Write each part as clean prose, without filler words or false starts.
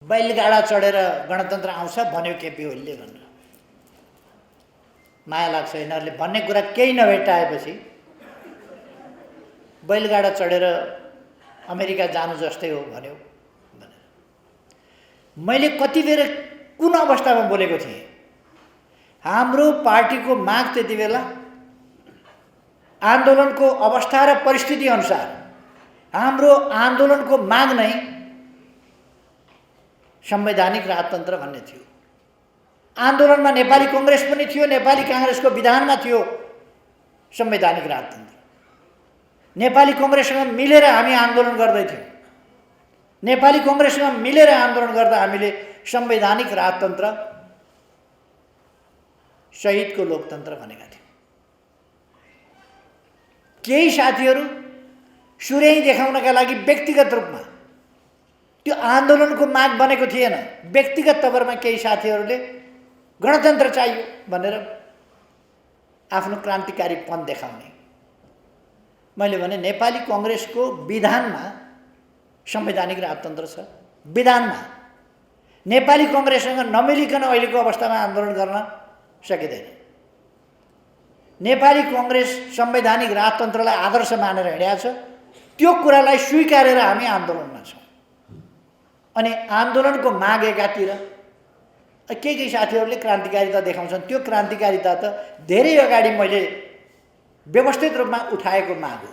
बैलगाडा चढेर गणतन्त्र आउँछ भन्यो केपी ओलीले भनेर माया लाग्छ यिनीहरूले भन्ने कुरा केही नभेटाएपछि बैलगाडा चढेर अमेरिका जानु जस्तै हो भन्यो भनेर मैले कति बेर कुन अवस्थामा बोलेको थिएँ। हाम्रो पार्टीको माग त्यति बेला आन्दोलनको अवस्था र परिस्थिति अनुसार हाम्रो आन्दोलनको माग नै संवैधानिक राजतन्त्र भन्ने थियो। आन्दोलनमा नेपाली कांग्रेस पनि थियो, नेपाली कांग्रेसको विधानमा थियो संवैधानिक राजतन्त्र। नेपाली कांग्रेससँग मिलेर हामी आन्दोलन गर्दै थियौं। नेपाली कांग्रेससँग मिलेर आन्दोलन गर्दा हामीले संवैधानिक राजतन्त्र शहीदको लोकतन्त्र भनेका थियौं। केही साथीहरू सुर्याई देखाउनका लागि व्यक्तिगत रूपमा त्यो आन्दोलनको माग बनेको थिएन। व्यक्तिगत तवरमा केही साथीहरूले गणतन्त्र चाहियो भनेर आफ्नो क्रान्तिकारीपन देखाउने। मैले भने नेपाली कांग्रेसको विधानमा संवैधानिक राजतन्त्र छ। विधानमा नेपाली कांग्रेससँग नमिलिकन अहिलेको अवस्थामा आन्दोलन गर्न सकिँदैन। नेपाली कांग्रेस संवैधानिक राजतन्त्रलाई आदर्श मानेर हिँडेको छ। त्यो कुरालाई स्वीकारेर हामी आन्दोलनमा छौं। अनि आन्दोलनको माग एकातिर केही साथीहरूले क्रान्तिकारिता देखाउँछन्। त्यो क्रान्तिकारिता त धेरै अगाडि मैले व्यवस्थित रूपमा उठाएको माग हो।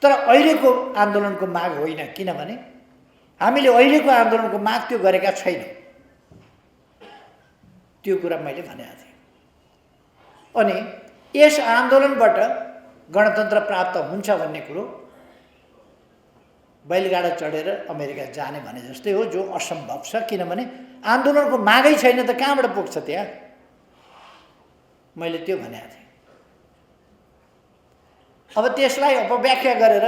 तर अहिलेको आन्दोलनको माग होइन, किनभने हामीले अहिलेको आन्दोलनको माग त्यो गरेका छैनौं। त्यो कुरा मैले भनेको थिएँ। अनि यस आन्दोलनबाट गणतन्त्र प्राप्त हुन्छ भन्ने कुरो बैलगाडा चढेर अमेरिका जाने भने जस्तै हो, जो असम्भव छ। किनभने आन्दोलनको मागै छैन त कहाँबाट पुग्छ त्यहाँ। मैले त्यो भनेको थिएँ। अब त्यसलाई अपव्याख्या गरेर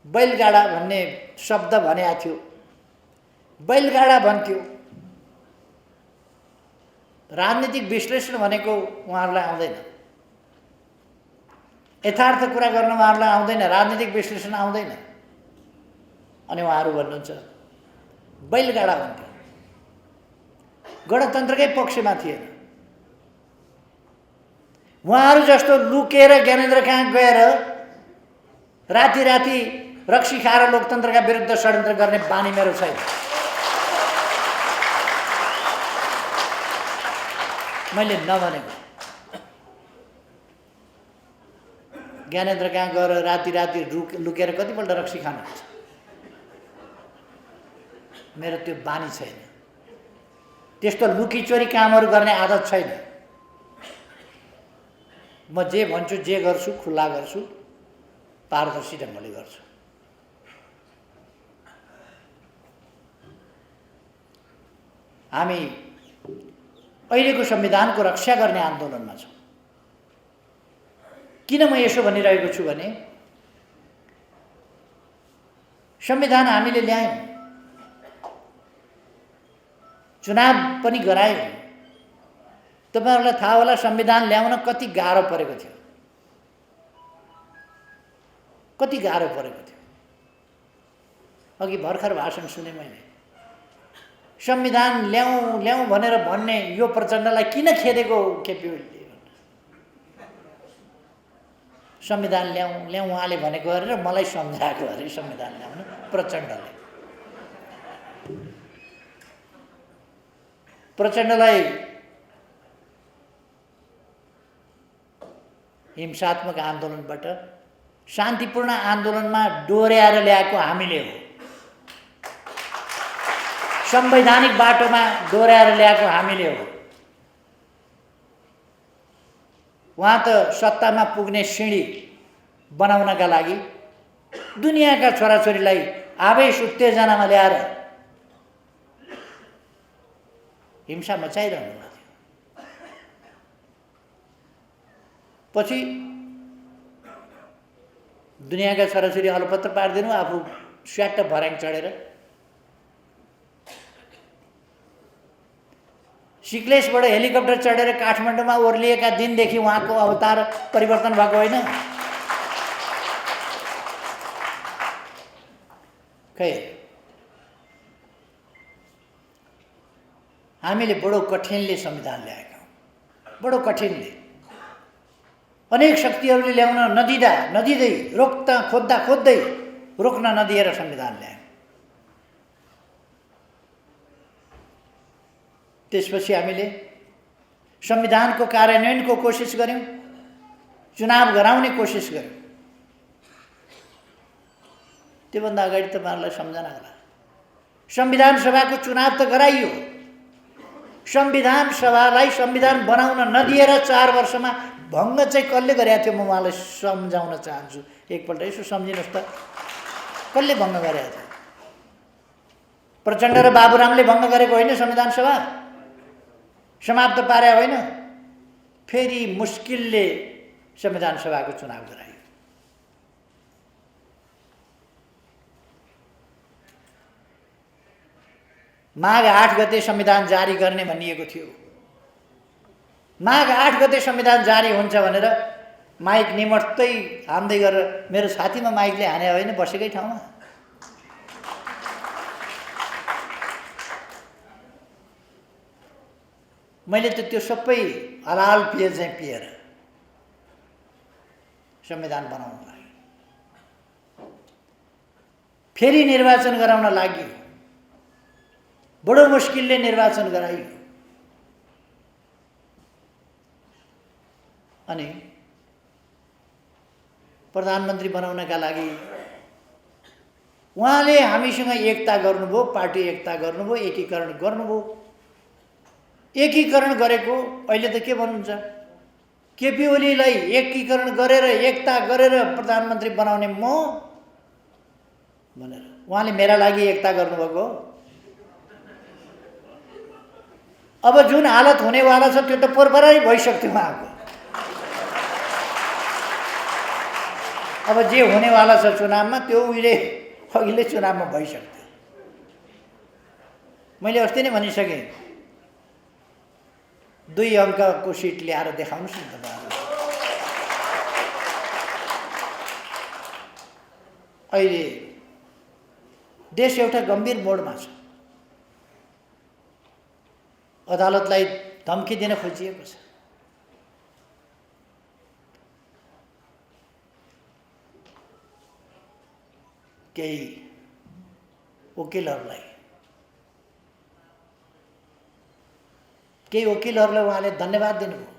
बैलगाडा भन्ने शब्द भनेको थियो। बैलगाडा भन्थ्यो। राजनीतिक विश्लेषण भनेको उहाँहरूलाई आउँदैन। यथार्थ कुरा गर्न उहाँहरूलाई आउँदैन। राजनीतिक विश्लेषण आउँदैन। अनि उहाँहरू भन्नुहुन्छ बैलगाडा भन्थ्यो। गणतन्त्रकै पक्षमा थिएन। उहाँहरू जस्तो लुकेर ज्ञानेन्द्र कहाँ गएर राति राति रक्सी खाएर लोकतन्त्रका विरुद्ध षड्यन्त्र गर्ने बानी मेरो छैन। मैले नभनेको। ज्ञानेन्द्र कहाँ गएर राति राति लुकेर कतिपल्ट रक्सी खानुहुन्छ? मेरो त्यो बानी छैन। त्यस्तो लुकी चोरी कामहरू गर्ने आदत छैन। म जे भन्छु, जे गर्छु खुल्ला गर्छु, पारदर्शी ढङ्गले गर्छु। हामी अहिलेको संविधानको रक्षा गर्ने आन्दोलनमा छौं। किन म यसो भनिरहेको छु भने संविधान हामीले ल्यायौं, चुनाव पनि गरायौं। तपाईहरुलाई थाहा होला संविधान ल्याउन कति गाह्रो परेको थियो। कति गाह्रो परेको थियो। अघि भर्खर भाषण सुने मैले। संविधान ल्याउँ ल्याउँ भनेर भन्ने यो प्रचण्डलाई किन खेदेको केपी ओलीले? संविधान ल्याउँ ल्याउँ उहाँले भनेको अरे र मलाई सम्झाएको अरे संविधान ल्याउन प्रचण्डले। प्रचण्डलाई हिंसात्मक आन्दोलनबाट शान्तिपूर्ण आन्दोलनमा डोर्याएर ल्याएको हामीले हो। संवैधानिक बाटोमा डोर्याएर ल्याएको हामीले हो। उहाँ त सत्तामा पुग्ने सिँढी बनाउनका लागि दुनियाँका छोराछोरीलाई आवेश उत्तेजनामा ल्याएर हिंसा मचाइरहनु भएको थियो। पछि दुनियाँका छोराछोरी अलपत्र पारिदिनु, आफू स्याट्ट भर्याङ चढेर सिक्लेसबाट हेलिकप्टर चढेर काठमाडौँमा ओर्लिएका दिनदेखि उहाँको अवतार परिवर्तन भएको होइन। खै हामीले बडो कठिनले संविधान ल्याएका हौँ, बडो कठिनले। अनेक शक्तिहरूले ल्याउन नदिँदै खोज्दै रोक्न नदिएर संविधान ल्यायौँ। त्यसपछि हामीले संविधानको कार्यान्वयनको कोसिस गर्यौँ, चुनाव गराउने कोसिस गर्यौँ। त्योभन्दा अगाडि तपाईँहरूलाई सम्झना होला, संविधान सभाको चुनाव त गराइयो, संविधान सभालाई संविधान बनाउन नदिएर 4 वर्षमा भङ्ग चाहिँ कसले गरेको थियो? म उहाँलाई सम्झाउन चाहन्छु, एकपल्ट यसो सम्झिनुहोस् त, कसले भङ्ग गरेको थियो? प्रचण्ड र बाबुरामले भङ्ग गरेको होइन संविधान सभा, समाप्त पारे होइन, फेरि मुस्किलले संविधान सभाको चुनाव गरायो। माघ 8 गते संविधान जारी गर्ने भनिएको थियो। माघ 8 गते संविधान जारी हुन्छ भनेर माइक निमट्दै हान्दै गरेर मेरो छातीमा माइकले हाने होइन, बसेकै ठाउँमा। मैले त त्यो सबै हलाल पिए चाहिँ पिएर संविधान बनाउन लाग्यो। फेरि निर्वाचन गराउन लाग्यो, बडो मुस्किलले निर्वाचन गराइयो। अनि प्रधानमन्त्री बनाउनका लागि उहाँले हामीसँग एकता गर्नुभयो, पार्टी एकता गर्नुभयो, एकीकरण गर्नुभयो। एकीकरण गरेको अहिले त के भन्नुहुन्छ? केपी ओलीलाई एकीकरण गरेर एकता गरेर प्रधानमन्त्री बनाउने म भनेर उहाँले मेरा लागि एकता गर्नुभएको हो। अब जुन हालत हुनेवाला छ त्यो त पोरपरै भइसक्थ्यो उहाँको। अब जे हुनेवाला छ चुनावमा त्यो अघिल्लै चुनावमा भइसक्थ्यो। मैले अस्ति नै भनिसकेँ, 2 अङ्कको सिट ल्याएर देखाउनुहोस् न तपाईँहरू। अहिले देश एउटा गम्भीर मोडमा छ। अदालतलाई धम्की दिन खोजिएको छ। केही वकिलहरूलाई उहाँले धन्यवाद दिनुभयो।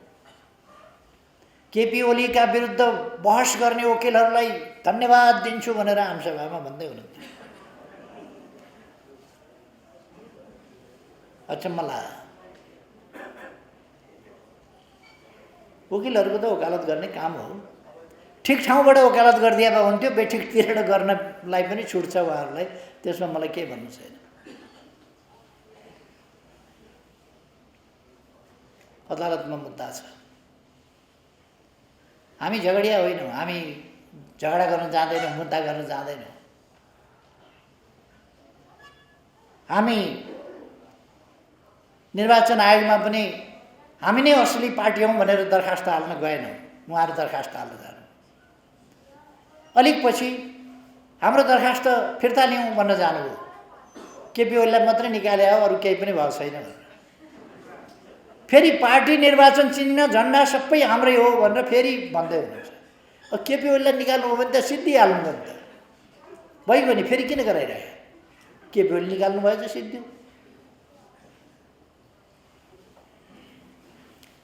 केपी ओलीका विरुद्ध बहस गर्ने वकिलहरूलाई धन्यवाद दिन्छु भनेर आमसभामा भन्दै हुनुहुन्थ्यो। अचम्म लाग्यो। वकिलहरूको त वकालत गर्ने काम हो, ठिक ठाउँबाट वकालत गरिदिए भए हुन्थ्यो, बेठिकतिर गर्नलाई पनि छुट छ उहाँहरूलाई, त्यसमा मलाई केही भन्नु छैन। अदालतमा मुद्दा छ। हामी झगडिया होइनौँ, हामी झगडा गर्न जाँदैनौँ, मुद्दा गर्न जाँदैनौँ। हामी निर्वाचन आयोगमा पनि हामी नै असली पार्टी हौँ भनेर दरखास्त हाल्न गएनौँ, उहाँहरू दरखास्त हाल्न जानु। अलिक पछि हाम्रो दरखास्त फिर्ता लिउँ भन्न जानुभयो। केपी ओलीलाई मात्रै निकाले हो, अरू केही पनि भएको छैन भनेर। फेरि पार्टी निर्वाचन चिन्ह झन्डा सबै हाम्रै हो भनेर फेरि भन्दै हुनुहुन्छ। अब केपी ओलीलाई निकाल्नु हो भने त सिद्धिहाल्नु नि त, भइगयो नि, फेरि किन गराइरहे? केपी ओली निकाल्नु भयो त सिद्धियो।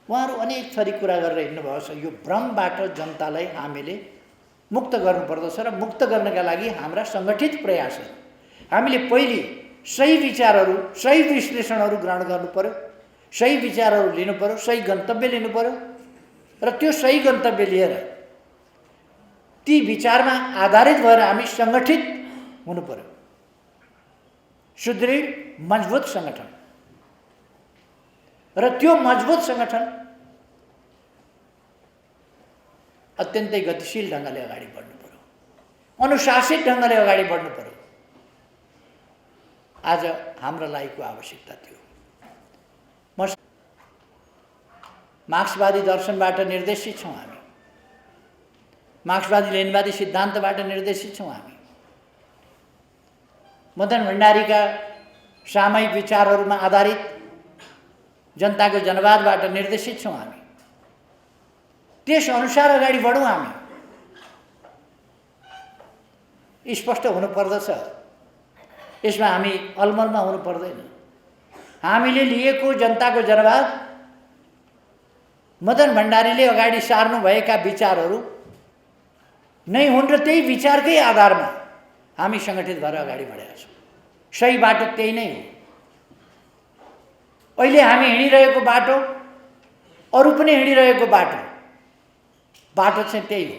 उहाँहरू अनेक थरी कुरा गरेर हिँड्नुभएको छ। यो भ्रमबाट जनतालाई हामीले मुक्त गर्नुपर्दछ र मुक्त गर्नका लागि हाम्रा सङ्गठित प्रयासहरू, हामीले पहिले सही विचारहरू, सही विश्लेषणहरू ग्रहण गर्नु पर्यो, सही विचारहरू लिनु पर्यो, सही गन्तव्य लिनु पर्यो र त्यो सही गन्तव्य लिएर ती विचारमा आधारित भएर हामी सङ्गठित हुनु पर्यो। सुदृढ मजबुत सङ्गठन, र त्यो मजबुत सङ्गठन अत्यन्तै गतिशील ढङ्गले अगाडि बढ्नु पर्यो, अनुशासित ढङ्गले अगाडि बढ्नु पर्यो। आज हाम्रो लागिको आवश्यकता थियो। मार्क्सवादी दर्शनबाट निर्देशित छौँ हामी, मार्क्सवादी लेनिनवादी सिद्धान्तबाट निर्देशित छौँ हामी। मदन भण्डारीका सामयिक विचारहरूमा आधारित जनताको जनवादबाट निर्देशित छौँ हामी। त्यस अनुसार अगाडि बढौँ हामी। स्पष्ट हुनुपर्दछ, यसमा हामी अलमलमा हुनु पर्दैन। हामीले लिएको जनताको जनवाद, मदन भण्डारीले अगाडि सार्नुभएका विचारहरू नै हुन् र त्यही विचारकै आधारमा हामी सङ्गठित भएर अगाडि बढेका छौँ। सही बाटो त्यही नै हो। अहिले हामी हिँडिरहेको बाटो, अरू पनि हिँडिरहेको बाटो चाहिँ त्यही हो।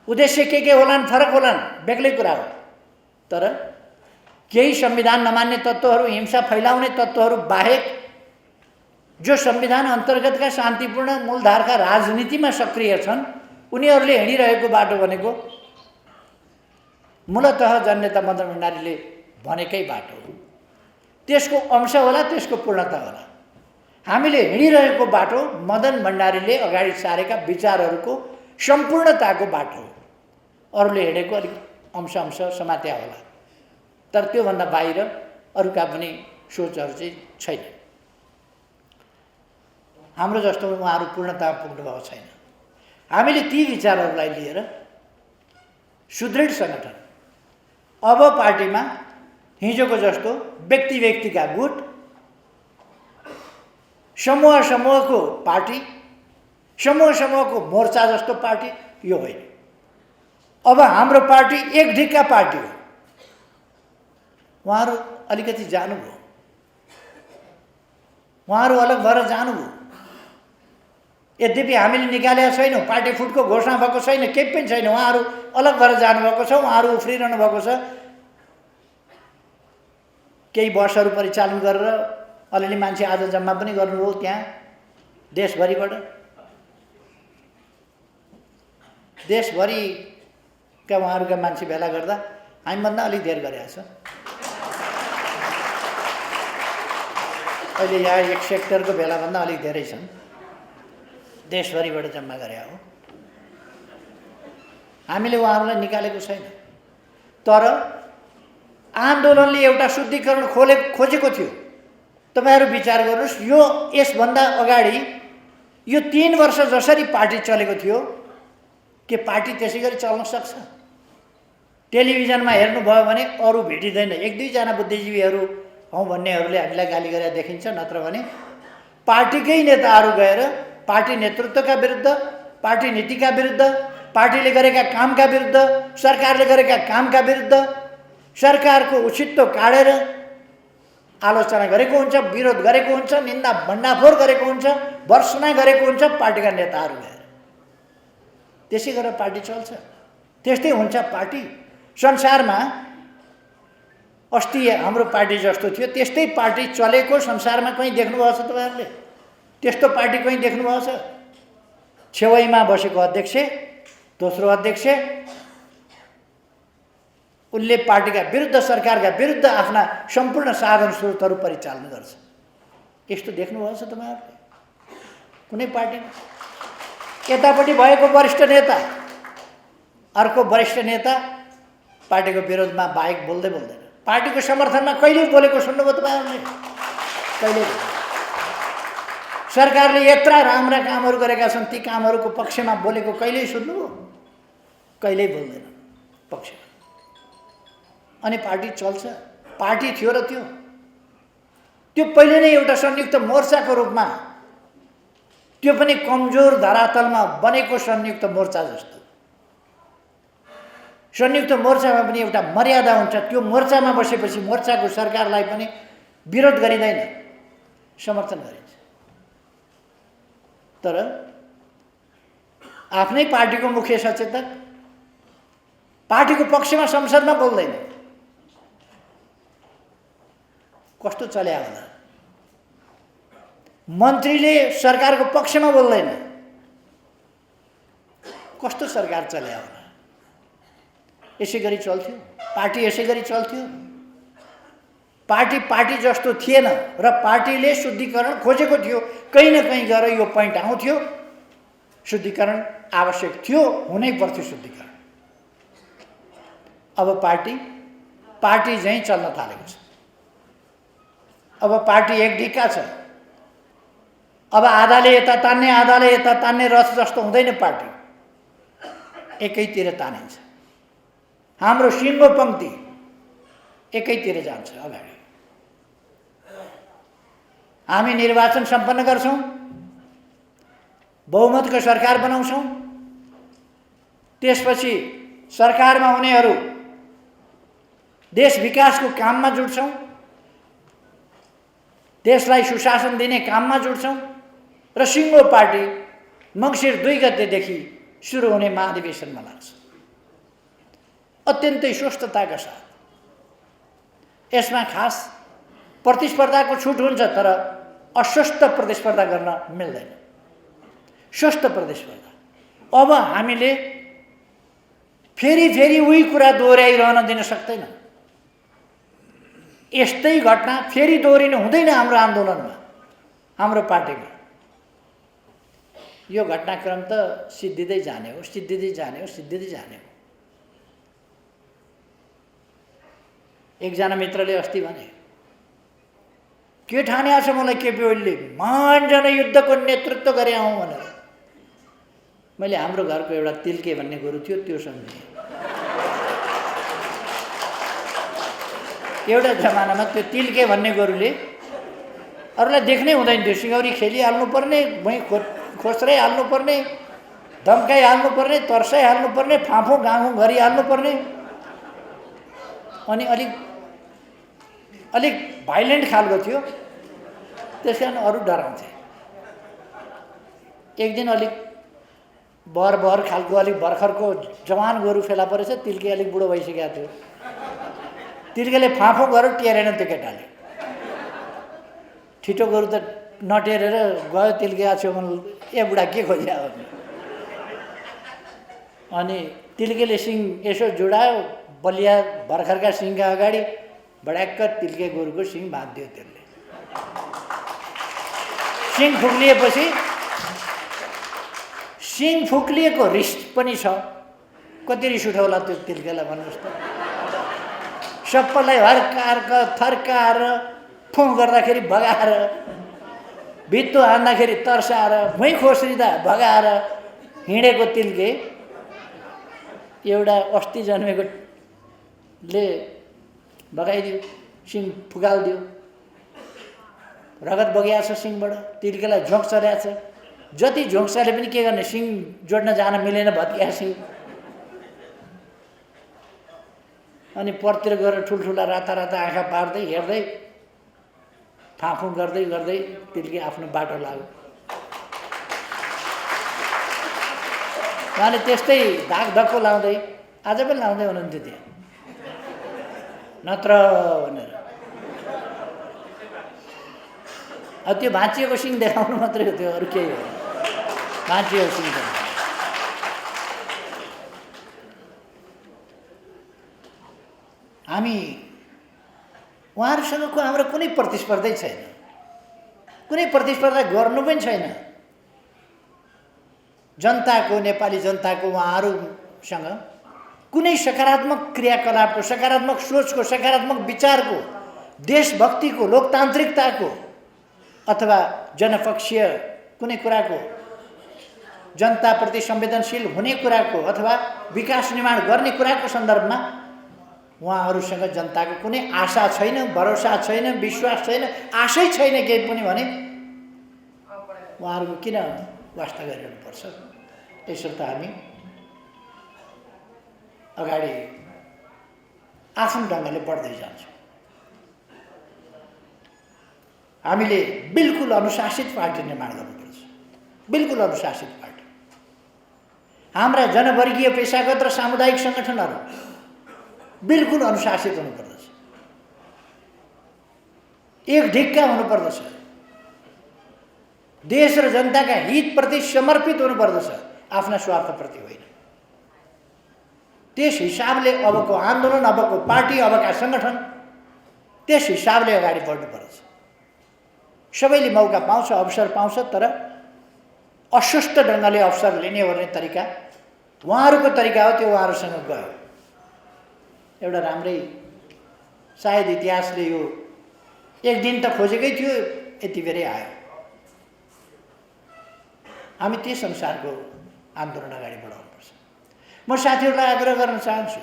उद्देश्य के होलान्, फरक होलान्, बेग्लै कुरा हो। तर केही संविधान नमान्ने तत्त्वहरू, हिंसा फैलाउने तत्त्वहरू बाहेक जो संविधान अन्तर्गतका शान्तिपूर्ण मूलधारका राजनीतिमा सक्रिय छन्, उनीहरूले हिँडिरहेको बाटो भनेको मूलतः जननेता मदन भण्डारीले भनेकै बाटो हो। त्यसको अंश होला, त्यसको पूर्णता होला। हामीले हिँडिरहेको बाटो मदन भण्डारीले अगाडि सारेका विचारहरूको सम्पूर्णताको बाटो हो। अरूले हिँडेको अलिक अंश समात्या होला, तर त्योभन्दा बाहिर अरूका पनि सोचहरू चाहिँ छैन। हाम्रो जस्तो उहाँहरू पूर्णतामा पुग्नुभएको छैन। हामीले ती विचारहरूलाई लिएर सुदृढ सङ्गठन, अब पार्टीमा हिजोको जस्तो व्यक्तिका गुट, समूहको पार्टी, समूहको मोर्चा जस्तो पार्टी यो होइन। अब हाम्रो पार्टी एक ढिक्का पार्टी हो। उहाँहरू अलिकति जानुभयो, उहाँहरू अलग भएर जानुभयो। यद्यपि हामीले निकालेका छैनौँ, पार्टी फुटको घोषणा भएको छैन, केही पनि छैन। उहाँहरू अलग भएर जानुभएको छ, उहाँहरू उफ्रिरहनु भएको छ। केही बसहरू परिचालन गरेर अलिअलि मान्छे आज जम्मा पनि गर्नुभयो त्यहाँ देशभरिबाट। देशभरिका उहाँहरूका मान्छे भेला गर्दा हामीभन्दा अलिक धेर गरेका छ। अहिले यहाँ एक सेक्टरको भेलाभन्दा अलिक धेरै छन्, देशभरिबाट जम्मा गरे हो। हामीले उहाँहरूलाई निकालेको छैन। तर आन्दोलनले एउटा शुद्धिकरण खोजेको थियो। तपाईहरु विचार गर्नुस्, यो यसभन्दा अगाडि यो 3 वर्ष जसरी पार्टी चलेको थियो के पार्टी त्यसैगरी चल्न सक्छ? टेलिभिजनमा हेर्नुभयो भने अरु भेटिदैन। एक दुई जना बुद्धिजीवीहरू हौ भन्नेहरूले हामीलाई गाली गरेर देखिन्छ, नत्र भने पार्टीकै नेताहरू गएर पार्टी नेतृत्वका विरुद्ध, पार्टी नीतिका विरुद्ध, पार्टीले गरेका कामका विरुद्ध, सरकारले गरेका कामका विरुद्ध, सरकारको उचित्तो काटेर आलोचना गरेको हुन्छ, विरोध गरेको हुन्छ, निन्दा भण्डाफोर गरेको हुन्छ, भर्त्सना गरेको हुन्छ पार्टीका नेताहरू गएर। त्यसै गरेर पार्टी चल्छ। त्यस्तै हुन्छ पार्टी। संसारमा अस्ति हाम्रो पार्टी जस्तो थियो त्यस्तै पार्टी चलेको संसारमा कहीं देख्नुभएको छ तपाईहरुले? त्यस्तो पार्टी कहीं देख्नुभएको छ? छेउैमा बसेको अध्यक्ष, दोस्रो अध्यक्ष, उनले पार्टीका विरुद्ध, सरकारका विरुद्ध आफ्ना सम्पूर्ण साधन स्रोतहरू परिचालन गर्छ। यस्तो देख्नुभएको छ तपाईहरुले? कुनै पार्टीमा? यतापट्टि भएको वरिष्ठ नेता, अर्को वरिष्ठ नेता पार्टीको विरोधमा बाहेक बोल्दै बोल्दैन। पार्टीको समर्थनमा कहिले बोलेको सुन्नुभयो तपाईहरुले? कहिले? सरकारले यत्रा राम्रा कामहरू गरेका छन्, ती कामहरूको पक्षमा बोलेको कहिल्यै सुन्नुभयो? कहिल्यै बोल्दैन पक्षमा। अनि पार्टी चल्छ। पार्टी थियो र त्यो पहिले नै एउटा संयुक्त मोर्चाको रूपमा, त्यो पनि कमजोर धरातलमा बनेको संयुक्त मोर्चा जस्तो। संयुक्त मोर्चामा पनि एउटा मर्यादा हुन्छ। त्यो मोर्चामा बसेपछि मोर्चाको सरकारलाई पनि विरोध गरिँदैन, समर्थन गरिन्छ। तर आफ्नै पार्टीको मुख्य सचेतक पार्टीको पक्षमा संसदमा बोल्दैन। कस्तो चल्या होला? मन्त्रीले सरकारको पक्षमा बोल्दैन। कस्तो सरकार चल्या होला? यसैगरी चल्थ्यो पार्टी, यसैगरी चल्थ्यो। पार्टी जस्तो थिएन र पार्टीले शुद्धिकरण खोजेको थियो। कहीं न कहीं गएर यो पोइन्ट आउँथ्यो, शुद्धिकरण आवश्यक थियो, हुनै पर्थ्यो शुद्धिकरण। अब पार्टी झैं चल्न थालेको छ। अब पार्टी एक ढिक्का छ। अब आधाले यता तान्ने आधाले यता तान्ने रथ जस्तो हुँदैन पार्टी, एकैतिर तानिन्छ। हाम्रो सिङ्गो पङ्क्ति एकैतिर जान्छ अगाडि। हामी निर्वाचन सम्पन्न गर्छौँ, बहुमतको सरकार बनाउँछौँ, त्यसपछि सरकारमा हुनेहरू देश विकासको काममा जुट्छौँ, देशलाई सुशासन दिने काममा जुट्छौँ र सिङ्गो पार्टी मङ्सिर 2 गतेदेखि सुरु हुने महाधिवेशनमा लाग्छ अत्यन्तै स्वस्थताका साथ। यसमा खास प्रतिस्पर्धाको छुट हुन्छ, तर अस्वस्थ प्रतिस्पर्धा गर्न मिल्दैन। स्वस्थ प्रतिस्पर्धा। अब हामीले फेरि उही कुरा दोहोऱ्याइरहन दिन सक्दैनौँ। यस्तै घटना फेरि दोहोरिनु हुँदैन हाम्रो आन्दोलनमा, हाम्रो पार्टीमा। यो घटनाक्रम त सिद्धिँदै जाने हो, सिद्धिँदै जाने हो, सिद्धिँदै जाने हो। एकजना मित्रले अस्ति भने, के ठाने छ मलाई केपी ओलीले महान जनयुद्धको नेतृत्व गरे आउँ भनेर। मैले हाम्रो घरको एउटा तिल्के भन्ने गोरु थियो, त्यो सम्झेँ। एउटा जमानामा त्यो तिल्के भन्ने गोरुले अरूलाई देख्नै हुँदैन थियो। सिङौरी खेलिहाल्नुपर्ने, भुइँ खोस्रै हाल्नुपर्ने, धम्काइहाल्नुपर्ने, तर्साइहाल्नुपर्ने, फाँफो गाँगो गरिहाल्नुपर्ने। अनि अलिक भाइलेन्ट खालको थियो, त्यस कारण अरू डराउँथे। एक दिन अलिक बर खालको अलिक भर्खरको जवान गोरु फेला परेछ, तिल्के अलिक बुढो भइसकेको थियो। तिल्केले फाँफो गरेर टेरेन त्यो केटाले। छिटो गोरु त नटेरेर गयो, तिल्के आछ्यो भने ए बुढा के खोज्या हो। अनि तिल्केले सिङ यसो जोडायो, बलिया भर्खरका सिङका अगाडि बड्याक्क तिल्के गोरुको सिङ बाँधिदियो त्यसले। सिङ फुक्लिएपछि सिङ फुक्लिएको रिस पनि छ। कति रिस उठाउला त्यो तिल्केलाई भन्नुहोस् त। सबैलाई हर्काएर थर्काएर, फुँ गर्दाखेरि भगाएर, भित्तो हान्दाखेरि तर्साएर, भुइँ खोस्रिँदा भगाएर हिँडेको तिल्के एउटा अस्ति जन्मेकोले भगाइदियो, सिङ फुकालिदियो। रगत बगिएको छ सिङबाट, तिल्केलाई झोक चलेको छ। जति झोक चले पनि के गर्ने, सिङ जोड्न जान मिलेन भत्किया सिङ। अनि परतिर गएर ठुल्ठुला राता आँखा पार्दै हेर्दै फाँफुँ गर्दै गर्दै तिल्के आफ्नो बाटो लाग्यो। उहाँले त्यस्तै धाकधक्को लाउँदै, आज पनि लाउँदै हुनुहुन्थ्यो त्यहाँ, नत्र भनेर। त्यो भाँचिएको सिङ देखाउनु मात्रै हो, त्यो अरू केही हो। भाँचिएको सिङ हामी उहाँहरूसँगको हाम्रो कुनै प्रतिस्पर्धै छैन, कुनै प्रतिस्पर्धा गर्नु पनि छैन। जनताको, नेपाली जनताको उहाँहरूसँग कुनै सकारात्मक क्रियाकलापको, सकारात्मक सोचको, सकारात्मक विचारको, देशभक्तिको, लोकतान्त्रिकताको अथवा जनपक्षीय कुनै कुराको, जनताप्रति संवेदनशील हुने कुराको अथवा विकास निर्माण गर्ने कुराको सन्दर्भमा उहाँहरूसँग जनताको कुनै आशा छैन, भरोसा छैन, विश्वास छैन, आशै छैन केही पनि भने उहाँहरूको किन वास्ता गरिरहनुपर्छ। त्यसर्थ हामी अगाडि आफ्नो ढङ्गले बढ्दै जान्छौँ। हामीले बिल्कुल अनुशासित पार्टी निर्माण गर्नुपर्छ, बिल्कुल अनुशासित पार्टी। हाम्रा जनवर्गीय, पेशागत र सामुदायिक सङ्गठनहरू बिल्कुल अनुशासित हुनुपर्दछ, एक ढिक्का हुनुपर्दछ, देश र जनताका हितप्रति समर्पित हुनुपर्दछ, आफ्ना स्वार्थप्रति होइन। त्यस हिसाबले अबको आन्दोलन, अबको पार्टी, अबका सङ्गठन त्यस हिसाबले अगाडि बढ्नुपर्छ। सबैले मौका पाउँछ, अवसर पाउँछ, तर अस्वस्थ ढङ्गले अवसर लिने ओर्ने तरिका उहाँहरूको तरिका हो, त्यो उहाँहरूसँग गयो। एउटा राम्रै सायद इतिहासले यो एक दिन त खोजेकै थियो, यति बेरै आयो। हामी त्यस अनुसारको आन्दोलन अगाडि बढाउनुपर्छ। म साथीहरूलाई आग्रह गर्न चाहन्छु,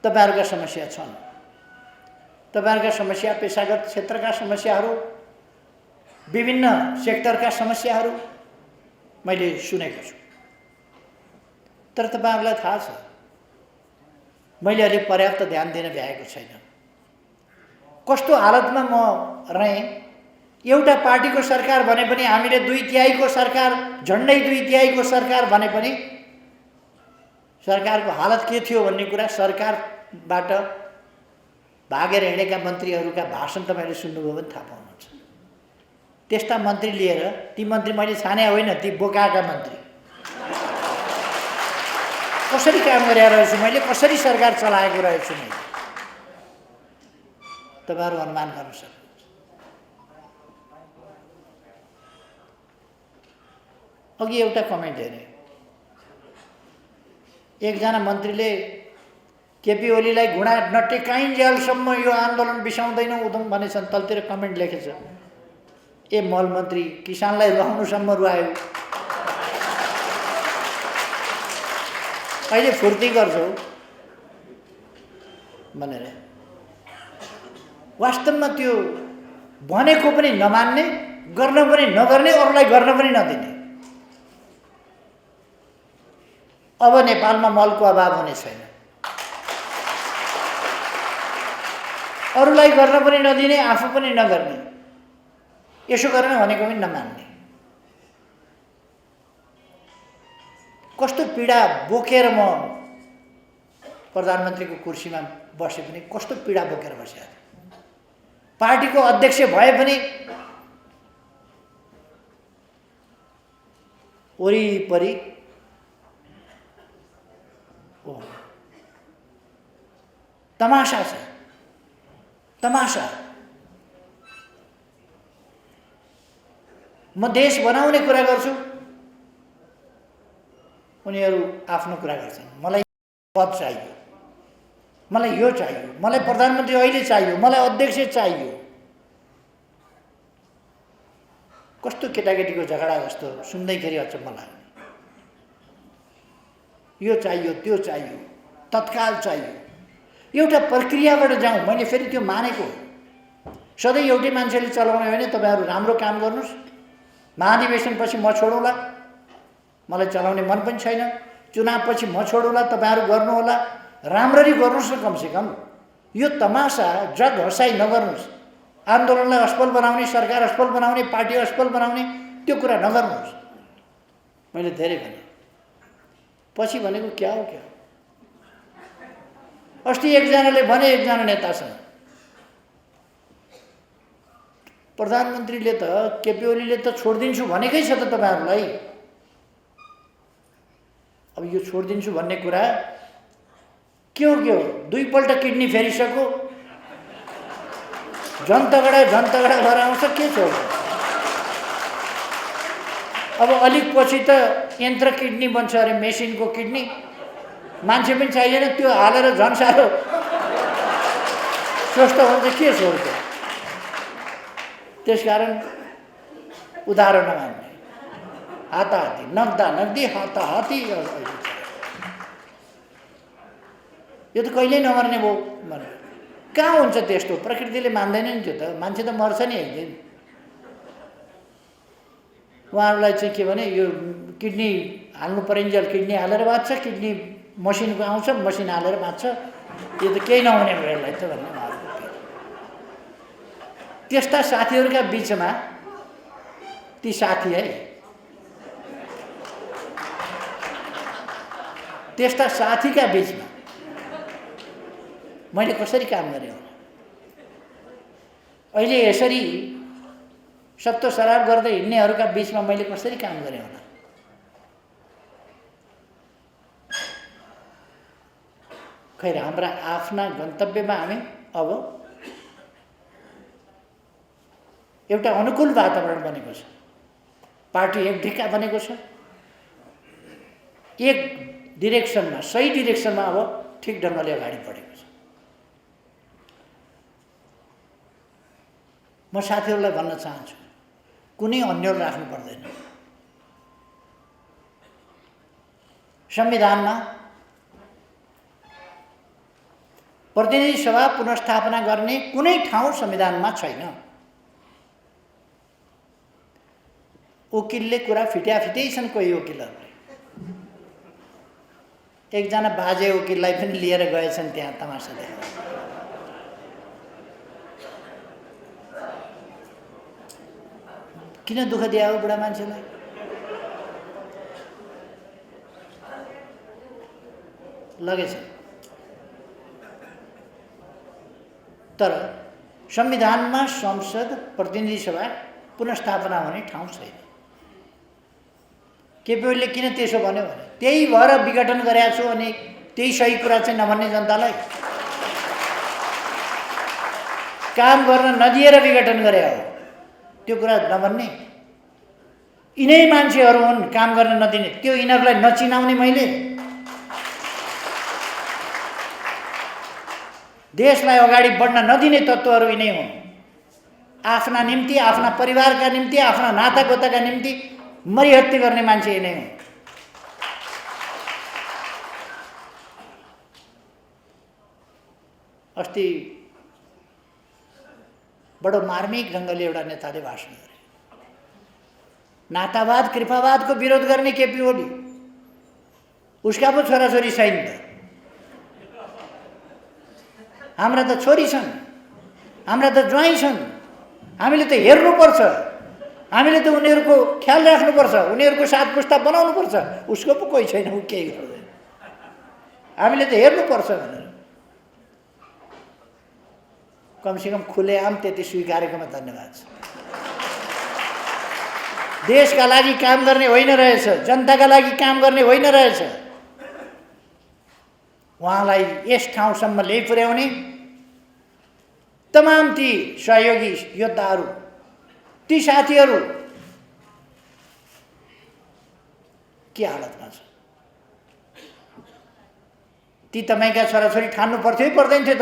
तपाईँहरूका समस्या छन्, तपाईँहरूका समस्या पेसागत क्षेत्रका समस्याहरू, विभिन्न सेक्टरका समस्याहरू मैले सुनेको छु। तर तपाईँहरूलाई थाहा छ मैले अलि पर्याप्त ध्यान दिन भ्याएको छैन। कस्तो हालतमा म रहेँ, एउटा पार्टीको सरकार भने पनि हामीले 2/3 सरकार, झन्डै 2/3 सरकार भने पनि सरकारको हालत के थियो भन्ने कुरा सरकारबाट भागेर हिँडेका मन्त्रीहरूका भाषण तपाईँले सुन्नुभयो भने थाहा पाउनुहुन्छ। त्यस्ता मन्त्री लिएर, ती मन्त्री मैले छाने होइन, ती बोकाएका मन्त्री कसरी काम गरेर रहेछु मैले, कसरी सरकार चलाएको रहेछु मैले, तपाईँहरू अनुमान गर्न सक्नुहुन्छ। अघि एउटा कमेन्ट हेरेँ, एकजना मन्त्रीले केपी ओलीलाई घुँडा नटेकाइन्जेलसम्म यो आन्दोलन बिसाउँदैन उदम भनेछन्। तलतिर कमेन्ट लेखेछ, ए मल मन्त्री किसानलाई रुवाउनुसम्म रुवायो, अहिले फुर्ती गर्छौ भनेर। वास्तवमा त्यो भनेको पनि नमान्ने, गर्न पनि नगर्ने, अरूलाई गर्न पनि नदिने। अब नेपालमा मलको अभाव हुने छैन। अरूलाई गर्न पनि नदिने, आफू पनि नगर्ने, यसो गर्ने भनेको पनि नमान्ने। कस्तो पीडा बोकेर म प्रधानमन्त्रीको कुर्सीमा बसे पनि कस्तो पीडा बोकेर बसेँ। पार्टीको अध्यक्ष भए पनि वरिपरि तमासा छ, तमासा। म देश बनाउने कुरा गर्छु, उनीहरू आफ्नो कुरा गर्छन्। मलाई पद चाहियो, मलाई यो चाहियो, मलाई प्रधानमन्त्री अहिले चाहियो, मलाई अध्यक्ष चाहियो। कस्तो केटाकेटीको झगडा जस्तो सुन्दैखेरि अचम्म लाग्यो। यो चाहियो, त्यो चाहियो, तत्काल चाहियो। एउटा प्रक्रियाबाट जाउँ। मैले फेरि त्यो मानेको हो। सधैँ एउटै मान्छेले चलाउने होइन। तपाईँहरू राम्रो काम गर्नुहोस्, महाधिवेशनपछि म छोडौँला, मलाई चलाउने मन पनि छैन। चुनावपछि म छोडौँला, तपाईँहरू गर्नुहोला, राम्ररी गर्नुहोस् न। कमसेकम यो तमासा जग हसाइ नगर्नुहोस्। आन्दोलनलाई असफल बनाउने, सरकार असफल बनाउने, पार्टी असफल बनाउने, त्यो कुरा नगर्नुहोस्। मैले धेरै भने, पछि भनेको क्या हो क्या। अस्ति एकजनाले भने, एकजना नेतासँग, प्रधानमन्त्रीले त, केपी ओलीले त छोडिदिन्छु भनेकै छ त तपाईँहरूलाई। अब यो छोडिदिन्छु भन्ने कुरा के हो के हो? 2 पल्ट किडनी फेरिसक्यो, झन्तगडा घर आउँछ, के छोड्छ? अब अलिक पछि त यन्त्र किडनी बन्छ अरे, मेसिनको किडनी। मान्छे पनि चाहिएन, त्यो हालेर झन् साह्रो स्वस्थ हुन्छ, के छोड्छ? त्यसकारण उधारो नमान्ने, हाताहाती, नग्दा नग्दी, हाताहाती। यो त कहिल्यै नमर्ने भयो भने कहाँ हुन्छ त्यस्तो? प्रकृतिले मान्दैन नि त्यो त। मान्छे त मर्छ नि एक दिन। उहाँहरूलाई चाहिँ के भने, यो किडनी हाल्नु परिन्जेल किडनी हालेर बाँच्छ, किडनी मसिनको आउँछ, मसिन हालेर बाँच्छ, यो त केही नहुने भयो यसलाई त भन्ने उहाँहरूको। त्यस्ता साथीहरूका बिचमा, ती साथी है, त्यस्ता साथीका बिचमा मैले कसरी काम गरेँ होला? अहिले यसरी सत्तो सराप गर्दै हिँड्नेहरूका बिचमा मैले कसरी काम गरेँ होला? खै हाम्रा आफ्ना गन्तव्यमा हामी अब एउटा अनुकूल वातावरण बनेको छ। पार्टी एक ढिक्का बनेको छ, एक डिरेक्सनमा, सही डिरेक्सनमा अब ठिक ढङ्गले अगाडि बढेको छ। म साथीहरूलाई भन्न चाहन्छु, कुनै अन्यल राख्नु पर्दैन। संविधानमा प्रतिनिधि सभा पुनर्स्थापना गर्ने कुनै ठाउँ संविधानमा छैन। वकिलले कुरा फिट्याफिटै छन् कोही वकिलहरूले। एकजना बाजे वकिललाई पनि लिएर गएछन् त्यहाँ तमासा देखाउन। किन दुःख दिया हो बुढा मान्छेलाई? लगेछ। तर संविधानमा संसद प्रतिनिधि सभा पुनर्स्थापना हुने ठाउँ छैन। केपी ओलीले किन त्यसो भन्यो भने त्यही भएर विघटन गरेका छु अनि त्यही सही कुरा चाहिँ नभन्ने जनतालाई काम गर्न नदिएर विघटन गरे हो, त्यो कुरा नभन्ने। यिनै मान्छेहरू हुन् काम गर्न नदिने, त्यो यिनीहरूलाई नचिनाउने। मैले देशलाई अगाडि बढ्न नदिने तत्त्वहरू यिनै हुन्। आफ्ना निम्ति, आफ्ना परिवारका निम्ति, आफ्ना नातागोताका निम्ति मरिहत्ते गर्ने मान्छे यिनै हुन्। अस्ति बडो मार्मिक ढङ्गले एउटा नेताले भाषण गरे। नातावाद कृपावादको विरोध गर्ने केपी ओली, उसका पो छोराछोरी छैन त। हाम्रा त छोरी छन्, हाम्रा त ज्वाइँ छन्, हामीले त हेर्नुपर्छ, हामीले त उनीहरूको ख्याल राख्नुपर्छ, उनीहरूको साथ पुस्ता बनाउनुपर्छ। उसको पो कोही छैन, ऊ केही गर्दैन। हामीले त हेर्नुपर्छ भनेर कमसेकम खुलेआम त्यति स्वीकारेकोमा धन्यवाद छ। देशका लागि काम गर्ने होइन रहेछ, जनताका लागि काम गर्ने होइन रहेछ। उहाँलाई यस ठाउँसम्म ल्याइ पुर्याउने तमाम ती सहयोगी योद्धाहरू, ती साथीहरू के हालतमा छ? ती तपाईँका छोराछोरी ठान्नु पर्थ्यो पर्दैन थियो?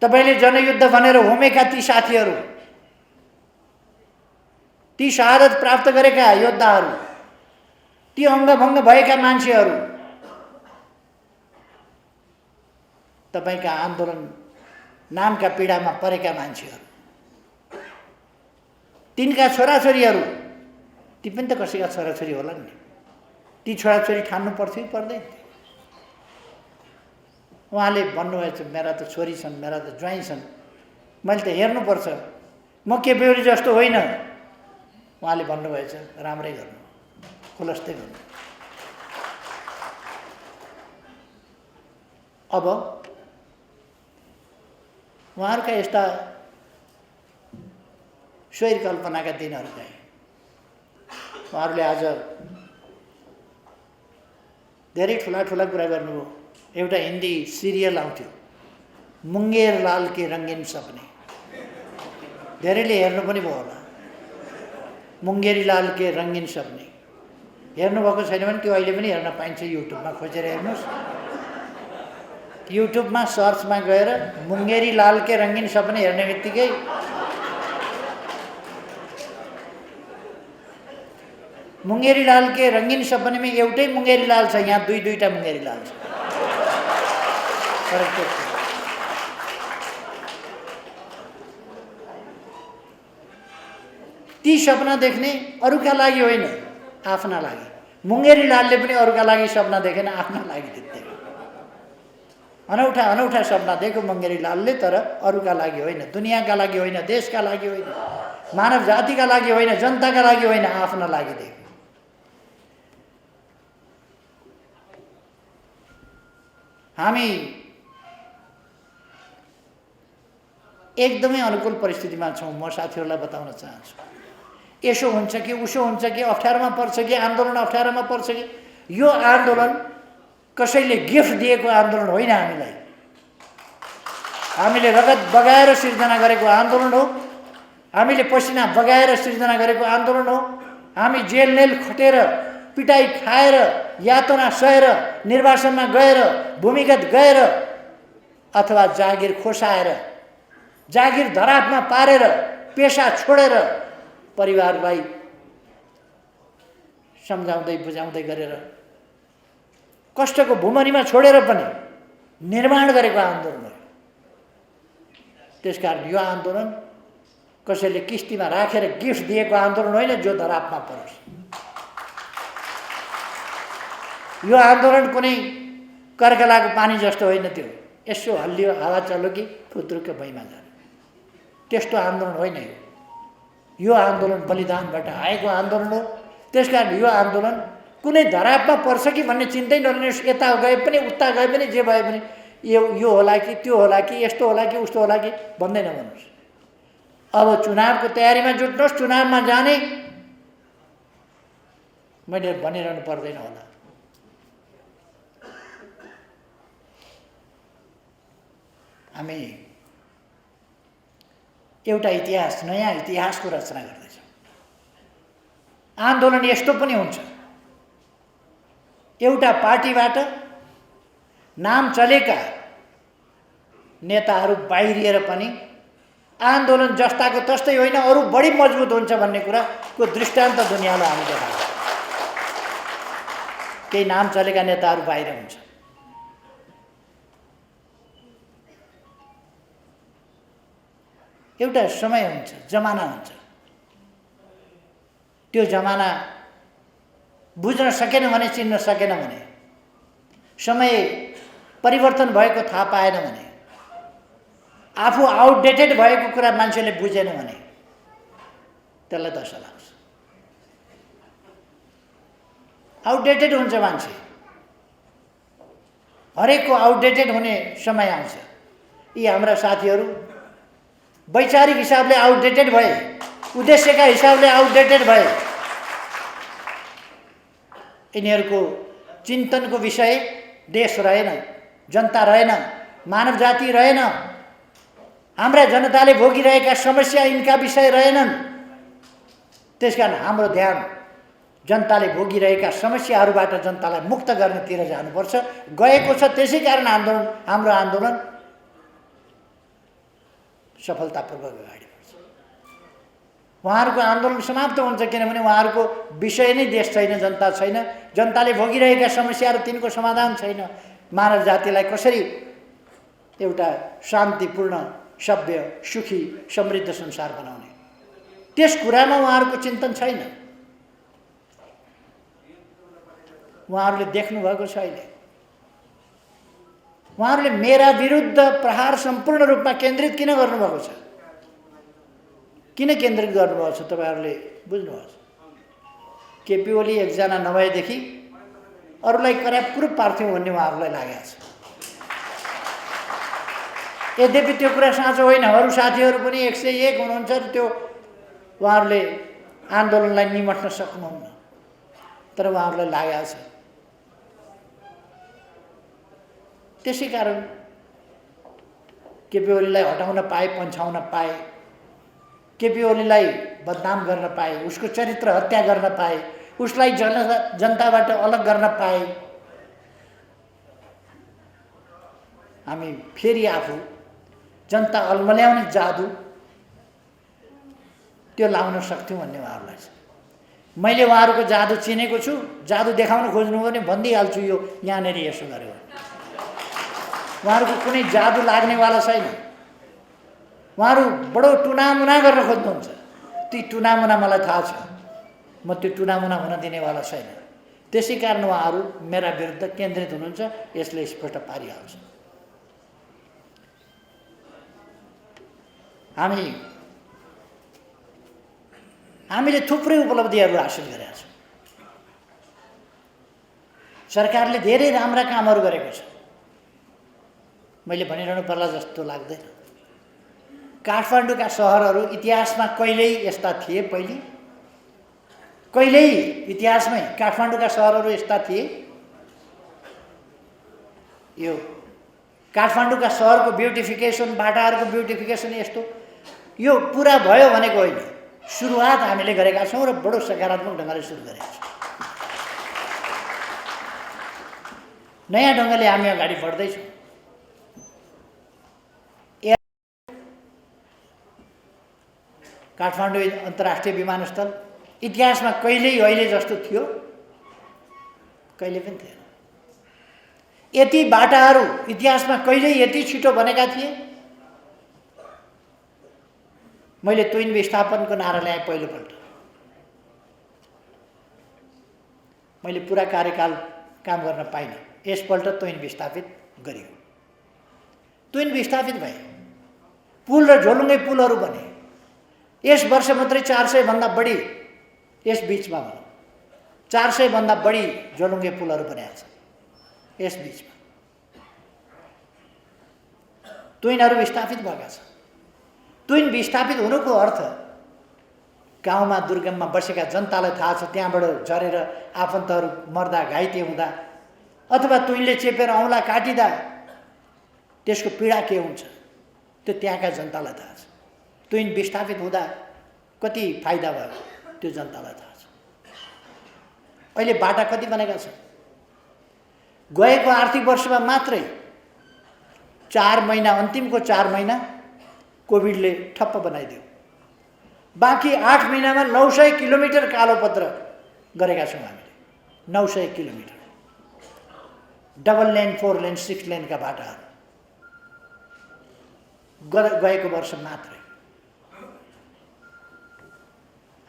तपाईँले जनयुद्ध भनेर होमेका ती साथीहरू, ती शहादत प्राप्त गरेका योद्धाहरू, ती अङ्गभङ्ग भएका मान्छेहरू, तपाईँका आन्दोलन नामका पीडामा परेका मान्छेहरू, तिनका छोराछोरीहरू, ती पनि त कसैका छोराछोरी होलान् नि। ती छोराछोरी ठान्नु पर्थ्यो पर्दैन? उहाँले भन्नुभएछ मेरा त छोरी छन्, मेरा त ज्वाइँ छन्, मैले त हेर्नुपर्छ, म केपी ओली जस्तो होइन। उहाँले भन्नुभएछ राम्रै गर्नु, खुलस्तै गर्नु। अब उहाँहरूका यस्ता स्वैर कल्पनाका दिनहरू गए। उहाँहरूले आज धेरै ठुला ठुला कुरा गर्नुभयो। एउटा हिन्दी सिरियल आउँथ्यो, मुङ्गेर लाल के रङ्गीन सपने। धेरैले हेर्नु पनि भयो होला, मुङ्गेरी लाल के रङ्गीन सपने। हेर्नुभएको छैन भने त्यो अहिले पनि हेर्न पाइन्छ, युट्युबमा खोजेर हेर्नुहोस्। युट्युबमा सर्चमा गएर मुङ्गेरी लाल के रङ्गीन सपने हेर्ने बित्तिकै मुङ्गेरी लाल के रङ्गीन सपनेमा एउटै मुङ्गेरी लाल छ, यहाँ दुईटा मुङ्गेरी लाल छ। ती सपना देख्ने अरूका लागि होइन, आफ्ना लागि। मुङ्गेरी लालले पनि अरूका लागि सपना देखेन, आफ्ना लागि देख्थे। अनौठा अनौठा सपना देख्यो मुङ्गेरी लालले, तर अरूका लागि होइन, दुनियाँका लागि होइन, देशका लागि होइन, मानव जातिका लागि होइन, जनताका लागि होइन, आफ्ना लागि देख्यो। हामी एकदमै अनुकूल परिस्थितिमा छौँ। म साथीहरूलाई बताउन चाहन्छु, यसो हुन्छ कि उसो हुन्छ कि, अप्ठ्यारोमा पर्छ कि, आन्दोलन अप्ठ्यारोमा पर्छ कि, यो आन्दोलन कसैले गिफ्ट दिएको आन्दोलन होइन। हामीले रगत बगाएर सिर्जना गरेको आन्दोलन हो, हामीले पसिना बगाएर सिर्जना गरेको आन्दोलन हो। हामी जेलनेल खटेर, पिटाई खाएर, यातना सहेर, निर्वासनमा गएर, भूमिगत गएर, अथवा जागिर खोसाएर, जागिर धरापमा पारेर, पेसा छोडेर परिवारलाई सम्झाउँदै बुझाउँदै गरेर कष्टको भुमरीमा छोडेर पनि निर्माण गरेको आन्दोलन हो। त्यसकारण यो आन्दोलन कसैले किस्तीमा राखेर गिफ्ट दिएको आन्दोलन होइन जो धरापमा परोस्। यो आन्दोलन कुनै कर्कलाको पानी जस्तो होइन। त्यो यसो हल्लियो हावा चल्यो कि फुत्रुक्क भैमा जाने त्यस्तो आन्दोलन होइन। यो आन्दोलन बलिदानबाट आएको आन्दोलन हो। त्यसकारण यो आन्दोलन कुनै धरापमा पर्छ कि भन्ने चिन्तै नलिनुहोस्। यता गए पनि उता गए पनि जे भए पनि यो होला कि त्यो होला कि यस्तो होला कि उस्तो होला कि भन्दै नभन्नुहोस्। अब चुनावको तयारीमा जुट्नुहोस्। चुनावमा जाने मैले भनिरहनु पर्दैन होला। हामी एउटा इतिहास, नयाँ इतिहासको रचना गर्दैछौँ। आन्दोलन यस्तो पनि हुन्छ, एउटा पार्टीबाट नाम चलेका नेताहरू बाहिरिएर पनि आन्दोलन जस्ताको तस्तै होइन, अरू बढी मजबुत हुन्छ भन्ने कुराको दृष्टान्त दुनियाँलाई हामी देखाउँछौँ। केही नाम चलेका नेताहरू बाहिर हुन्छ। एउटा समय हुन्छ, जमाना हुन्छ। त्यो जमाना बुझ्न सकेन भने, चिन्न सकेन भने, समय परिवर्तन भएको थाहा पाएन भने, आफू आउटडेटेड भएको कुरा मान्छेले बुझेन भने त्यसलाई दशा लाग्छ। आउटडेटेड हुन्छ मान्छे, हरेकको आउटडेटेड हुने समय आउँछ। यी हाम्रा साथीहरू वैचारिक हिसाबले आउटडेटेड भए, उद्देश्यका हिसाबले आउटडेटेड भए। यिनीहरूको चिन्तनको विषय देश रहेन, जनता रहेन, मानव जाति रहेन, हाम्रा जनताले भोगिरहेका समस्या यिनका विषय रहेनन्। त्यसकारण हाम्रो ध्यान जनताले भोगिरहेका समस्याहरूबाट जनतालाई मुक्त गर्नेतिर जानुपर्छ। गएको छ। त्यसै कारण हाम्रो आन्दोलन सफलतापूर्वक अगाडि बढ्छ। उहाँहरूको आन्दोलन समाप्त हुन्छ किनभने उहाँहरूको विषय नै देश छैन, जनता छैन। जनताले भोगिरहेका समस्याहरू तिनको समाधान छैन। मानव जातिलाई कसरी एउटा शान्तिपूर्ण, सभ्य, सुखी, समृद्ध संसार बनाउने, त्यस कुरामा उहाँहरूको चिन्तन छैन। उहाँहरूले देख्नुभएको छैन। उहाँहरूले मेरा विरुद्ध प्रहार सम्पूर्ण रूपमा केन्द्रित किन गर्नुभएको छ? किन केन्द्रित गर्नुभएको छ तपाईँहरूले बुझ्नुहोस्। केपी ओली एकजना नभएदेखि अरूलाई करापकुरूप पार्थ्यौँ भन्ने उहाँहरूलाई लागेको छ। यद्यपि त्यो कुरा साँचो होइन। अरू साथीहरू पनि 101 हुनुहुन्छ, त्यो उहाँहरूले आन्दोलनलाई निमट्न सक्नुहुन्न, तर उहाँहरूलाई लागेको छ। त्यसै कारण केपी ओलीलाई हटाउन पाए, पन्छाउन पाए, केपी ओलीलाई बदनाम गर्न पाए, उसको चरित्र हत्या गर्न पाए, उसलाई जनताबाट अलग गर्न पाए, हामी फेरि आफू जनता अल्मल्याउने जादु त्यो लाउन सक्थ्यौँ भन्ने उहाँहरूलाई छ। मैले उहाँहरूको जादु चिनेको छु। जादु देखाउन खोज्नु भने भनिदिइहाल्छु, यो यहाँनिर यसो गर्यो। उहाँहरूको कुनै जादु लाग्नेवाला छैन। उहाँहरू बडो टुनामुना गर्न खोज्नुहुन्छ। ती टुनामुना मलाई थाहा छ, म त्यो टुनामुना हुन दिनेवाला छैन। त्यसै कारण उहाँहरू मेरा विरुद्ध केन्द्रित हुनुहुन्छ। यसले स्पष्ट पारिहाल्छ। हामीले थुप्रै उपलब्धिहरू हासिल गरेका छौँ। सरकारले धेरै राम्रा कामहरू गरेको छ। मैले भनिरहनु पर्ला जस्तो लाग्दैन। काठमाडौँका सहरहरू इतिहासमा कहिल्यै यस्ता थिए। कहिल्यै इतिहासमै काठमाडौँका सहरहरू यस्ता थिए। यो काठमाडौँका सहरको ब्युटिफिकेसन, बाटाहरूको ब्युटिफिकेसन यस्तो यो पुरा भयो भनेको होइन। सुरुवात हामीले गरेका छौँ र बडो सकारात्मक ढङ्गले सुरु गरेका छौँ। नयाँ ढङ्गले हामी अगाडि बढ्दैछौँ। काठमाडौँ अन्तर्राष्ट्रिय विमानस्थल इतिहासमा कहिल्यै अहिले जस्तो थियो कहिले पनि थिएन। यति बाटाहरू इतिहासमा कहिल्यै यति छिटो बनेका थिए। मैले ट्विन विस्थापनको नारा ल्याएँ पहिलोपल्ट। मैले पुरा कार्यकाल काम गर्न पाइनँ। यसपल्ट ट्विन विस्थापित गरियो। ट्विन विस्थापित भए। पुल र झोलुङ्गे पुलहरू बने। यस वर्ष मात्रै 400 भन्दा बढी, यस बीचमा भनौँ 400 भन्दा बढी झोलुङ्गे पुलहरू बनेका छन् यस बीचमा। ट्विनहरू विस्थापित भएका छन्। ट्विन विस्थापित हुनुको अर्थ गाउँमा दुर्गममा बसेका जनतालाई थाहा छ, त्यहाँबाट झरेर आफन्तहरू मर्दा घाइते हुँदा अथवा ट्विनले चेपेर औँला काटिँदा त्यसको पीडा के हुन्छ त्यो त्यहाँका जनतालाई थाहा छ। ट्विन विस्थापित हुँदा कति फाइदा भयो त्यो जनतालाई थाहा छ। अहिले बाटा कति बनेका छन्? गएको आर्थिक वर्षमा मात्रै 4 महिना, अन्तिमको 4 महिना कोभिडले ठप्प बनाइदियो। बाँकी 8 महिनामा 900 किलोमिटर कालोपत्र गरेका छौँ हामीले। 900 किलोमिटर डबल लेन, 4 लेन, 6 लेनका बाटाहरू गएको वर्ष मात्रै।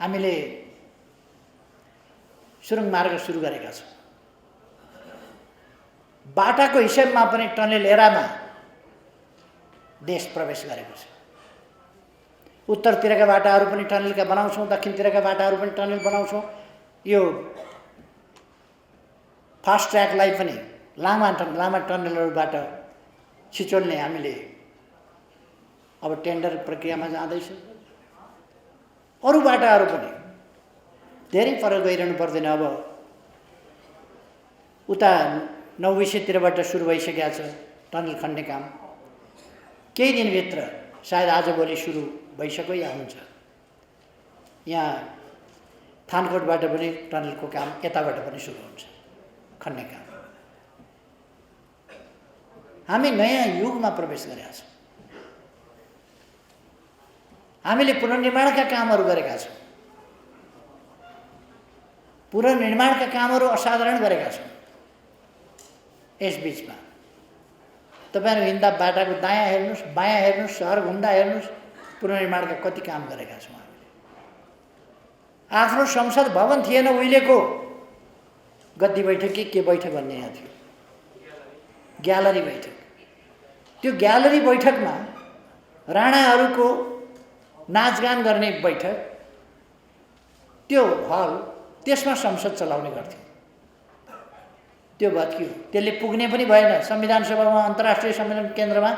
हामीले सुरुङ मार्ग सुरु गरेका छौँ। बाटाको हिसाबमा पनि टनेल एरामा देश प्रवेश गरेको छ। उत्तरतिरका बाटाहरू पनि टनेलका बनाउँछौँ, दक्षिणतिरका बाटाहरू पनि टनेल बनाउँछौँ। यो फास्ट ट्र्याकलाई पनि लामा टनेलहरूबाट छिचोल्ने हामीले अब टेन्डर प्रक्रियामा जाँदैछ। अरू बाटाहरू पनि धेरै पर गइरहनु पर्दैन। अब उता नौबिसेतिरबाट सुरु भइसकेको छ टनल खन्ने काम। केही दिनभित्र सायद आजभोलि सुरु भइसक्यो या हुन्छ। यहाँ थानकोटबाट पनि टनलको काम यताबाट पनि सुरु हुन्छ खन्ने काम। हामी नयाँ युगमा प्रवेश गरेका छौँ। हामीले पुनर्निर्माणका कामहरू गरेका छौँ। पुनर्निर्माणका कामहरू असाधारण गरेका छौँ। यस बीचमा तपाईहरु हिँड्दा बाटाको दायाँ हेर्नुस्, बायाँ हेर्नुस्, सहर घुम्दा हेर्नुस्, पुनर्निर्माणका कति काम गरेका छौँ हामीले। आफ्नो संसद भवन थिएन उहिलेको, गद्दी बैठक के बैठक भन्ने यहाँ थियो, ग्यालरी बैठक। त्यो ग्यालरी बैठकमा राणाहरूको नाचगान गर्ने बैठक, त्यो हल, त्यसमा संसद चलाउने गर्थ्यो। त्यो भत्कियो। त्यसले पुग्ने पनि भएन। संविधान सभामा, अन्तर्राष्ट्रिय सम्मेलन केन्द्रमा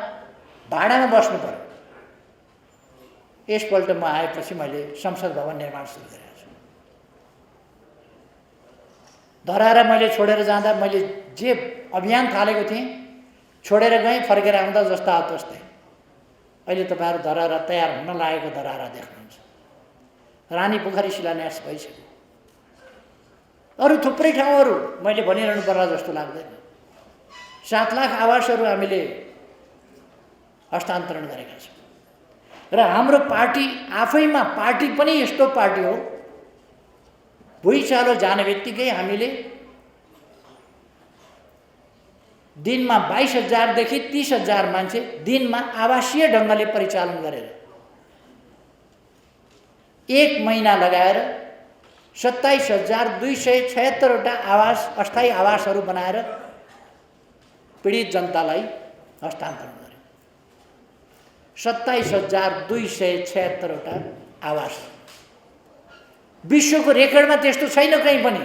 भाडामा बस्नु पर्यो। यसपल्ट म आएपछि मैले संसद भवन निर्माण सुरु गरेको छु। धराहरा मैले छोडेर जाँदा मैले जे अभियान थालेको थिएँ, छोडेर गएँ, फर्केर आउँदा जस्ता तस्तै। अहिले तपाईहरु धराहरा तयार हुन लागेको धराहरा देख्नुहुन्छ। रानी पोखरी शिलान्यास भइसक्यो। अरू थुप्रै ठाउँहरू मैले भनिरहनु पर्ला जस्तो लाग्दैन। 7 लाख आवासहरू हामीले हस्तान्तरण गरेका छौँ। र हाम्रो पार्टी आफैमा, पार्टी पनि यस्तो पार्टी हो, भुइँचालो जाने बित्तिकै हामीले दिनमा 22,000 देखि 30,000 मान्छे दिनमा आवासीय ढङ्गले परिचालन गरेर 1 महिना लगाएर 27,276 वटा आवास, अस्थायी आवासहरू बनाएर पीडित जनतालाई हस्तान्तरण गर्यो। 27,276 वटा आवास। विश्वको रेकर्डमा त्यस्तो छैन कहीँ पनि।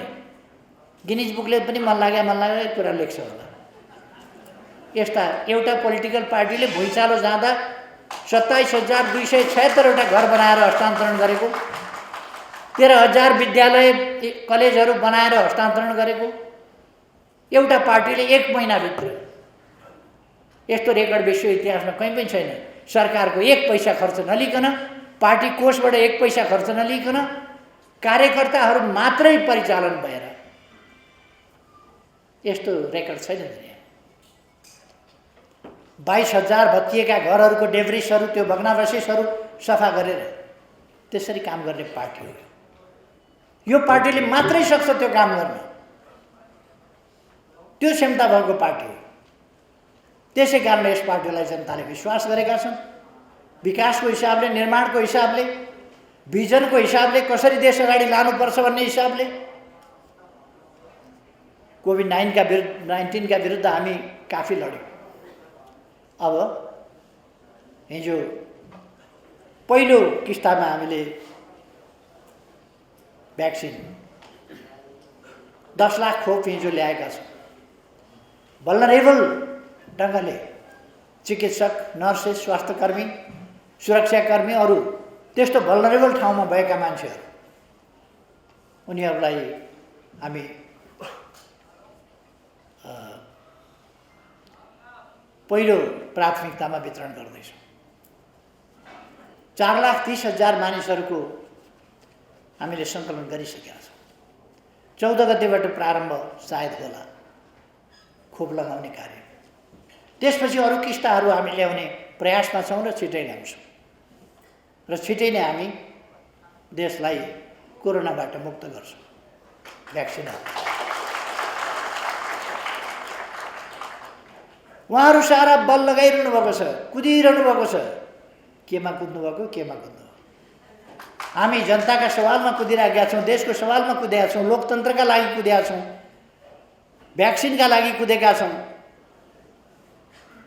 गिनिज बुकले पनि मन लाग्यो कुरा लेख्छ होला। यस्ता एउटा पोलिटिकल पार्टीले भुइँचालो जाँदा 27,276 वटा घर बनाएर हस्तान्तरण गरेको, 13,000 विद्यालय कलेजहरू बनाएर हस्तान्तरण गरेको एउटा पार्टीले 1 महिनाभित्र। यस्तो रेकर्ड विश्व इतिहासमा कहीँ पनि छैन। सरकारको 1 पैसा खर्च नलिकन, पार्टी कोषबाट 1 पैसा खर्च नलिकन, कार्यकर्ताहरू मात्रै परिचालन भएर यस्तो रेकर्ड छैन दुनियाँमा। 22,000 भत्किएका घरहरूको डेब्रिसहरू, त्यो भग्नावशेषहरू सफा गरेर त्यसरी काम गर्ने पार्टी हो। यो पार्टीले मात्रै सक्छ त्यो काम गर्न। त्यो क्षमता भएको पार्टी हो। त्यसै कारण यस पार्टीलाई जनताले विश्वास गरेका छन्। विकासको हिसाबले, निर्माणको हिसाबले, भिजनको हिसाबले, कसरी देश अगाडि लानुपर्छ भन्ने हिसाबले कोभिड-19 का विरुद्ध हामी काफी लड्यौँ। अब हिजो पहिलो किस्तामा हामीले भ्याक्सिन 10 लाख खोप हिजो ल्याएका छौँ। भल्नरेबल ढङ्गले चिकित्सक, नर्सेस, स्वास्थ्यकर्मी, सुरक्षाकर्मी, अरू त्यस्तो भल्नरेबल ठाउँमा भएका मान्छेहरू, उनीहरूलाई हामी पहिलो प्राथमिकतामा वितरण गर्दैछौँ। 4,30,000 मानिसहरूको हामीले सङ्कलन गरिसकेका छौँ। 14 गतेबाट प्रारम्भ सायद होला खोप लगाउने कार्य। त्यसपछि अरू किस्ताहरू हामी ल्याउने प्रयासमा छौँ र छिटै ल्याउँछौँ र छिटै नै हामी देशलाई कोरोनाबाट मुक्त गर्छौँ। भ्याक्सिन उहाँहरू सारा बल लगाइरहनु भएको छ, कुदिरहनु भएको छ। केमा कुद्नु भएको, केमा कुद्नु भएको? हामी जनताका सवालमा कुदिरहेका छौँ, देशको सवालमा कुदेका छौँ, लोकतन्त्रका लागि कुदेका छौँ, भ्याक्सिनका लागि कुदेका छौँ,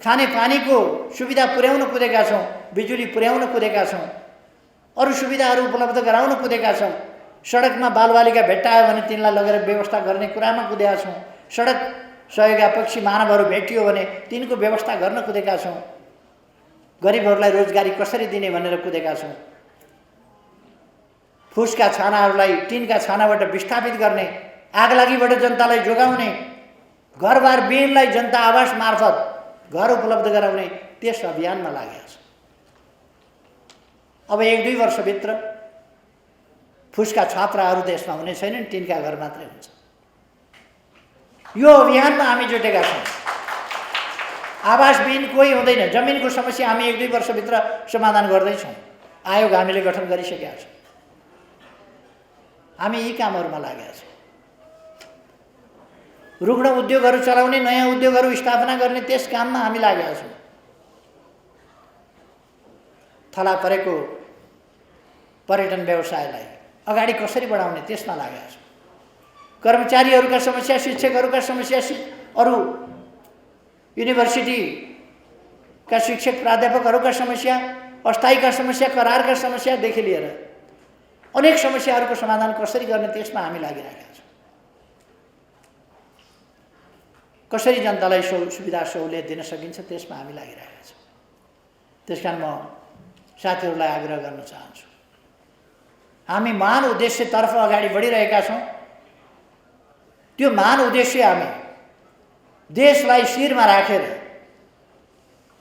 खाने पानीको सुविधा पुर्याउन कुदेका छौँ, बिजुली पुर्याउन कुदेका छौँ, अरू सुविधाहरू उपलब्ध गराउन कुदेका छौँ। सडकमा बालबालिका भेट्टायो भने तिनलाई लगेर व्यवस्था गर्ने कुरामा कुदेका छौँ। सडक सहयोगापक्षी मानवहरू भेटियो भने तिनको व्यवस्था गर्न कुदेका छौँ। गरिबहरूलाई रोजगारी कसरी दिने भनेर कुदेका छौँ। फुसका छानाहरूलाई टिनका छानाबाट विस्थापित गर्ने, आगलागीबाट जनतालाई जोगाउने, घरबार विहीनलाई जनता आवास मार्फत घर उपलब्ध गराउने त्यस अभियानमा लागेका छ। अब 1-2 वर्षभित्र फुसका छात्राहरू देशमा हुने छैनन्, टिनका घर मात्रै हुन्छ। यो अभियानमा हामी जुटेका छौँ। आवासविहीन कोही हुँदैन। जमिनको समस्या हामी 1-2 वर्षभित्र समाधान गर्दैछौँ। आयोग हामीले गठन गरिसकेका छौँ। हामी यी कामहरूमा लागेका छौँ। रुग्ण उद्योगहरू चलाउने, नयाँ उद्योगहरू स्थापना गर्ने त्यस काममा हामी लागेका छौँ। थला परेको पर्यटन व्यवसायलाई अगाडि कसरी बढाउने त्यसमा लागेका छौँ। कर्मचारीहरूका समस्या, शिक्षकहरूका समस्या, अरू युनिभर्सिटीका शिक्षक प्राध्यापकहरूका समस्या, अस्थायीका समस्या, करारका समस्यादेखि लिएर अनेक समस्याहरूको समाधान कसरी गर्ने त्यसमा हामी लागिरहेका छौँ। कसरी जनतालाई सुविधा सहुलियत दिन सकिन्छ त्यसमा हामी लागिरहेका छौँ। त्यसकारण म साथीहरूलाई आग्रह गर्न चाहन्छु, हामी महान उद्देश्यतर्फ अगाडि बढिरहेका छौँ। त्यो महान उद्देश्य हामी देशलाई शिरमा राखेर,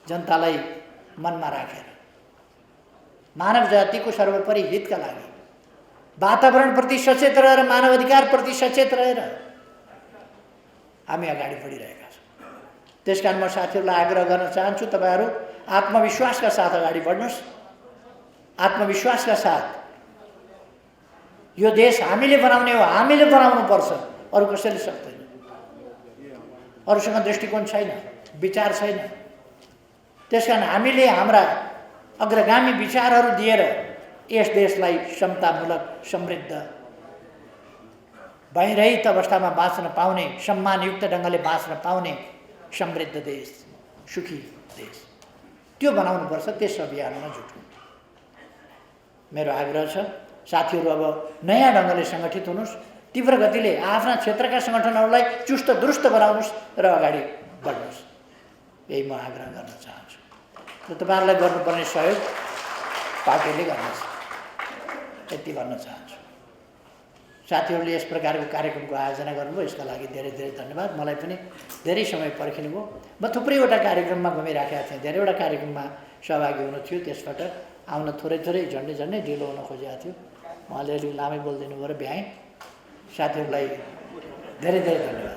जनतालाई मनमा राखेर, मानव जातिको सर्वोपरि हितका लागि, वातावरणप्रति सचेत रहेर, मानव अधिकारप्रति सचेत रहेर हामी अगाडि बढिरहेका छौँ। त्यसकारण म साथीहरूलाई आग्रह गर्न चाहन्छु, तपाईँहरू आत्मविश्वासका साथ अगाडि बढ्नुहोस्। आत्मविश्वासका साथ यो देश हामीले बनाउने हो, हामीले बनाउनुपर्छ, अरू कसैले सक्दैन। अरूसँग दृष्टिकोण छैन, विचार छैन। त्यसकारण हामीले हाम्रा अग्रगामी विचारहरू दिएर यस देशलाई समतामूलक, समृद्ध, भयरहित अवस्थामा बाँच्न पाउने, सम्मानयुक्त ढङ्गले बाँच्न पाउने समृद्ध देश, सुखी देश, त्यो बनाउनुपर्छ। त्यस अभियानमा जुटौँ। मेरो आग्रह छ, साथीहरू अब नयाँ ढङ्गले सङ्गठित हुनुहोस्, तीव्र गतिले आफ्ना क्षेत्रका सङ्गठनहरूलाई चुस्त दुरुस्त बनाउनुहोस् र अगाडि बढ्नुहोस्। यही म आग्रह गर्न चाहन्छु र तपाईँहरूलाई गर्नुपर्ने सहयोग पार्टीले गर्नेछ, यति भन्न चाहन्छु। साथीहरूले यस प्रकारको कार्यक्रमको आयोजना गर्नुभयो, यसका लागि धेरै धेरै धन्यवाद। मलाई पनि धेरै समय पर्खिनु भयो। म थुप्रैवटा कार्यक्रममा घुमिराखेका थिएँ, धेरैवटा कार्यक्रममा सहभागी हुनु थियो। त्यसबाट आउन थोरै झन्डै ढिलो हुन खोजेको थियो। म अलिअलि लामै बोलिदिनु भयो र भ्याएँ। साथीहरूलाई धेरै धेरै धन्यवाद।